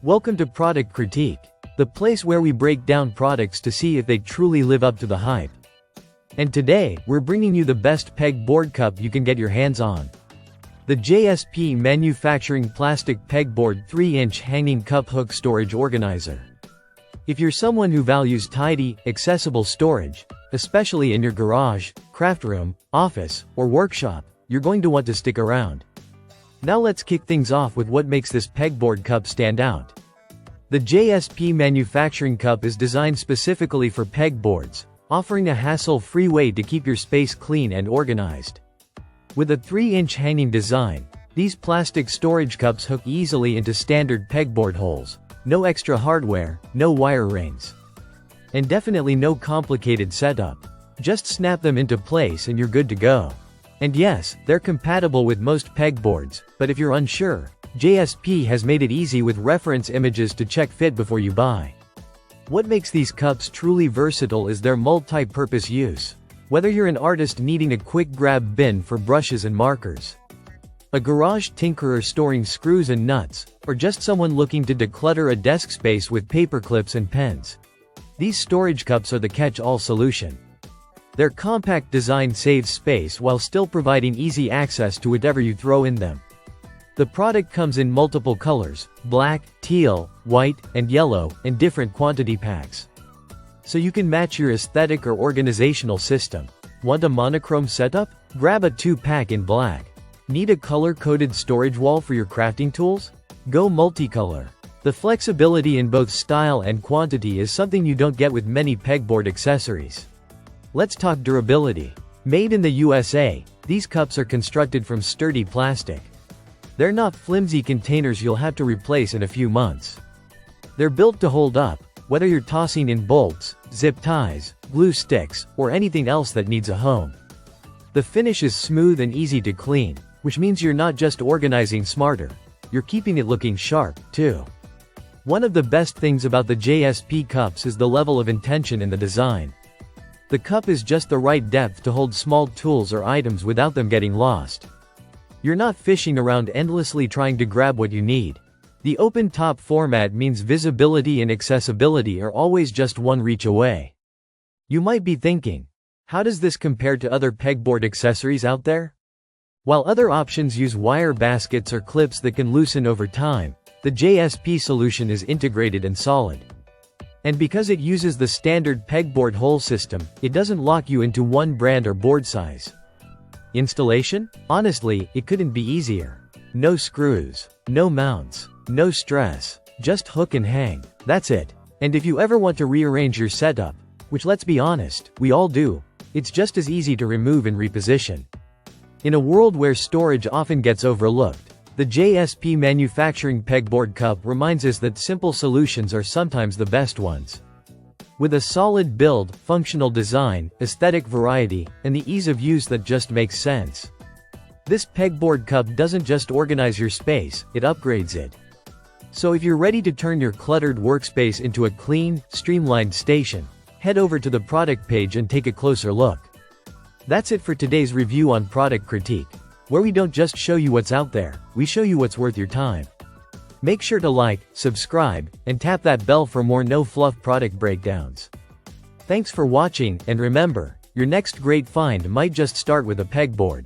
Welcome to Product Critique, the place where we break down products to see if they truly live up to the hype. And today, we're bringing you the best pegboard cup you can get your hands on. The JSP Manufacturing Plastic Pegboard 3-inch Hanging Cup Hook Storage Organizer. If you're someone who values tidy, accessible storage, especially in your garage, craft room, office, or workshop, you're going to want to stick around. Now let's kick things off with what makes this pegboard cup stand out. The JSP Manufacturing Cup is designed specifically for pegboards, offering a hassle-free way to keep your space clean and organized. With a 3-inch hanging design, these plastic storage cups hook easily into standard pegboard holes. No extra hardware, no wire rings. And definitely no complicated setup. Just snap them into place and you're good to go. And yes, they're compatible with most pegboards, but if you're unsure, JSP has made it easy with reference images to check fit before you buy. What makes these cups truly versatile is their multi-purpose use. Whether you're an artist needing a quick grab bin for brushes and markers, a garage tinkerer storing screws and nuts, or just someone looking to declutter a desk space with paper clips and pens, these storage cups are the catch-all solution. Their compact design saves space while still providing easy access to whatever you throw in them. The product comes in multiple colors: black, teal, white, and yellow, and different quantity packs. So you can match your aesthetic or organizational system. Want a monochrome setup? Grab a 2-pack in black. Need a color-coded storage wall for your crafting tools? Go multicolor. The flexibility in both style and quantity is something you don't get with many pegboard accessories. Let's talk durability. Made in the USA, these cups are constructed from sturdy plastic. They're not flimsy containers you'll have to replace in a few months. They're built to hold up, whether you're tossing in bolts, zip ties, glue sticks, or anything else that needs a home. The finish is smooth and easy to clean, which means you're not just organizing smarter, you're keeping it looking sharp, too. One of the best things about the JSP cups is the level of intention in the design. The cup is just the right depth to hold small tools or items without them getting lost. You're not fishing around endlessly trying to grab what you need. The open-top format means visibility and accessibility are always just one reach away. You might be thinking, how does this compare to other pegboard accessories out there? While other options use wire baskets or clips that can loosen over time, the JSP solution is integrated and solid. And because it uses the standard pegboard hole system, it doesn't lock you into one brand or board size. Installation? Honestly, it couldn't be easier. No screws, no mounts, no stress, just hook and hang. That's it. And if you ever want to rearrange your setup, which let's be honest, we all do, it's just as easy to remove and reposition. In a world where storage often gets overlooked, the JSP Manufacturing Pegboard Cup reminds us that simple solutions are sometimes the best ones. With a solid build, functional design, aesthetic variety, and the ease of use that just makes sense. This pegboard cup doesn't just organize your space, it upgrades it. So if you're ready to turn your cluttered workspace into a clean, streamlined station, head over to the product page and take a closer look. That's it for today's review on Product Critique, where we don't just show you what's out there, we show you what's worth your time. Make sure to like, subscribe, and tap that bell for more no-fluff product breakdowns. Thanks for watching, and remember, your next great find might just start with a pegboard.